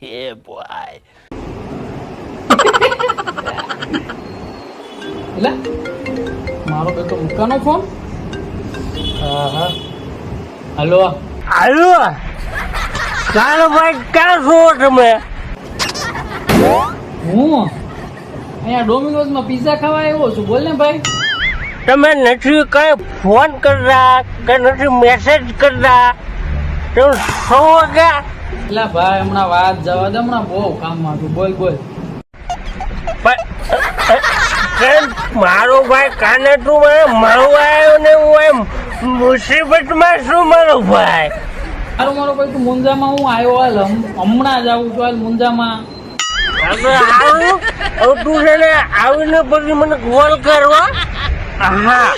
Yeah, boy. એટલે મારો બેટો મૂકાનો ફોન. હા હલો હાલો ચાલો ભાઈ ક્યાં છો તમે? હું અહીંયા ડોમિનોઝમાં પિઝા ખાવા આવ્યો છું. બોલ ને ભાઈ. તમે નથી કઈ ફોન કરતા કે નથી મેસેજ કરતા તમે શું વાગ્યા? એટલે ભાઈ હમણાં વાત જવા દે, હમણાં બહુ કામમાં છું. બોલ બોલ. કેમ મારો ભાઈ કાને તું મને મળવા આવ્યો ને હું એમ મુસીબતમાં શું મારો ભાઈ? મારો ભાઈ તું મુંજામાં હું આવ્યો હાલ હમણાં જ આવું છું હાલ મુંજામાં. તું છે ને આવીને પછી મને કોલ કરવા. હા